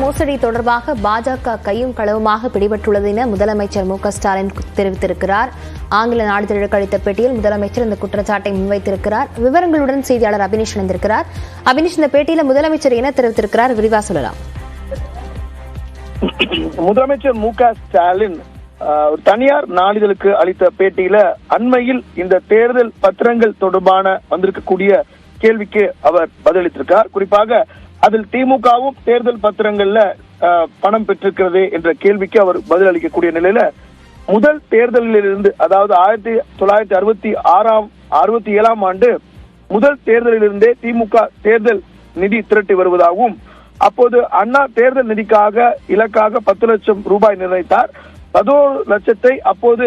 மோசடி தொடர்பாக பாஜக கையும் களவுமாக பிடிபட்டுள்ளது என முதலமைச்சர் மு க ஸ்டாலின் தெரிவித்திருக்கிறார். ஆங்கில நாளிதழுக்கு அளித்த பேட்டியில் முதலமைச்சர் இந்த குற்றச்சாட்டை முன்வைத்திருக்கிறார். விவரங்களுடன் செய்தியாளர் அபினிஷ் இணைந்திருக்கிறார். அபினிஷ், இந்த பேட்டியில் முதலமைச்சர் என்ன தெரிவித்திருக்கிறார், விரிவா சொல்லலாம். முதலமைச்சர் மு க ஸ்டாலின் தனியார் நாளிதழுக்கு அளித்த பேட்டியில அண்மையில் இந்த தேர்தல் பத்திரங்கள் தொடர்பான வந்திருக்கக்கூடிய கேள்விக்கு அவர் பதிலளித்திருக்கார். குறிப்பாக அதில் திமுகவும் தேர்தல் பத்திரங்கள்ல பணம் பெற்றிருக்கிறது என்ற கேள்விக்கு அவர் பதில் அளிக்கக்கூடிய நிலையில முதல் தேர்தலிலிருந்து, அதாவது 1967ஆம் ஆண்டு முதல் தேர்தலிலிருந்தே திமுக தேர்தல் நிதி திரட்டி வருவதாகவும், அப்போது அண்ணா தேர்தல் நிதிக்காக இலக்காக 10 லட்சம் ரூபாய் நிர்ணயித்தார். 11 லட்சத்தை அப்போது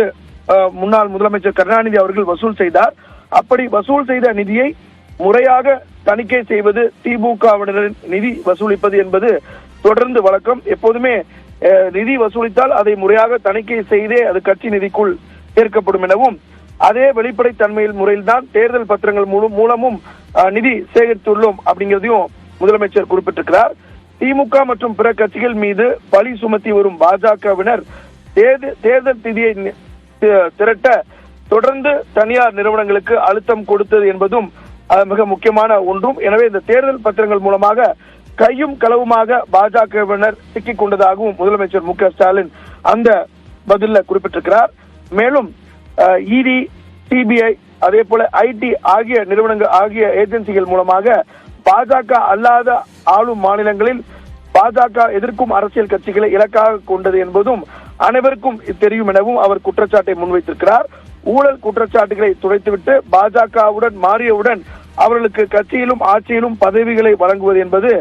முன்னாள் முதலமைச்சர் கருணாநிதி அவர்கள் வசூல் செய்தார். அப்படி வசூல் செய்த நிதியை முறையாக தணிக்கை செய்வது, திமுகவினரின் நிதி வசூலிப்பது என்பது தொடர்ந்து வழக்கம். எப்போதுமே நிதி வசூலித்தால் அதை முறையாக தணிக்கை செய்தே அது கட்சி நிதிக்குள் சேர்க்கப்படும் எனவும், அதே வெளிப்படைத்தன்மையில் முறையில்தான் தேர்தல் பத்திரங்கள் மூலமும் நிதி சேகரித்துள்ளோம் அப்படிங்கிறதையும் முதலமைச்சர் குறிப்பிட்டிருக்கிறார். திமுக மற்றும் பிற கட்சிகள் மீது பழி சுமத்தி வரும் பாஜகவினர் தேர்தல் நிதியை திரட்ட தொடர்ந்து தனியார் நிறுவனங்களுக்கு அழுத்தம் கொடுத்தது என்பதும் மிக முக்கியமான ஒன்றும். எனவே இந்த தேர்தல் பத்திரங்கள் மூலமாக கையும் களவுமாக பாஜகவினர் சிக்கிக் கொண்டதாகவும் முதலமைச்சர் மு க ஸ்டாலின் அந்த பதில குறிப்பிட்டிருக்கிறார். மேலும் இடி, சிபிஐ, அதே போல ஐடி ஆகிய நிறுவனங்கள் ஆகிய ஏஜென்சிகள் மூலமாக பாஜக அல்லாத ஆளும் மாநிலங்களில் பாஜக எதிர்க்கும் அரசியல் கட்சிகளை இலக்காக கொண்டது என்பதும் அனைவருக்கும் தெரியும் எனவும் அவர் குற்றச்சாட்டை முன்வைத்திருக்கிறார். ஊழல் குற்றச்சாட்டுகளை துடைத்துவிட்டு பாஜகவுடன் மாறியவுடன் அவர்களுக்கு கட்சியிலும் ஆட்சியிலும் பதவிகளை வழங்குவது என்பது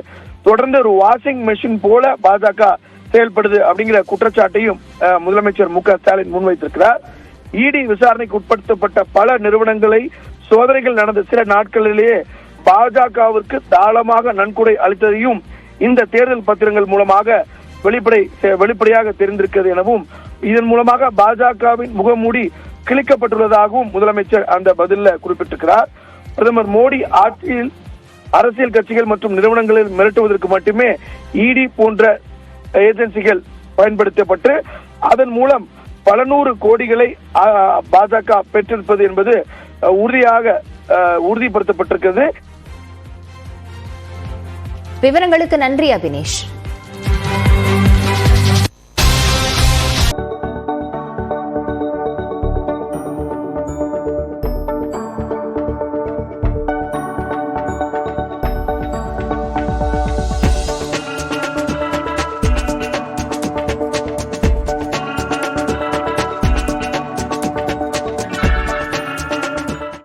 தொடர்ந்து ஒரு வாஷிங் மெஷின் போல பாஜக செயல்படுது அப்படிங்கிற குற்றச்சாட்டையும் முதலமைச்சர் மு க ஸ்டாலின் முன்வைத்திருக்கிறார். இடி விசாரணைக்கு உட்படுத்தப்பட்ட பல நிறுவனங்களை சோதனைகள் நடந்த சில நாட்களிலேயே பாஜகவிற்கு தாளமாக நன்கொடை அளித்ததையும் இந்த தேர்தல் பத்திரங்கள் மூலமாக வெளிப்படையாக தெரிந்திருக்கிறது எனவும், இதன் மூலமாக பாஜகவின் முகமூடி கிழிக்கப்பட்டுள்ளதாகவும் முதலமைச்சர் அந்த பதில குறிப்பிட்டிருக்கிறார். பிரதமர் மோடி ஆட்சியில் அரசியல் கட்சிகள் மற்றும் நிறுவனங்களில் மிரட்டுவதற்கு மட்டுமே இடி போன்ற ஏஜென்சிகள் பயன்படுத்தப்பட்டு அதன் மூலம் பல நூறு கோடிகளை பாஜக பெற்றிருப்பது என்பது உறுதிப்படுத்தப்பட்டிருக்கிறது. விவரங்களுக்கு நன்றி அபினேஷ்.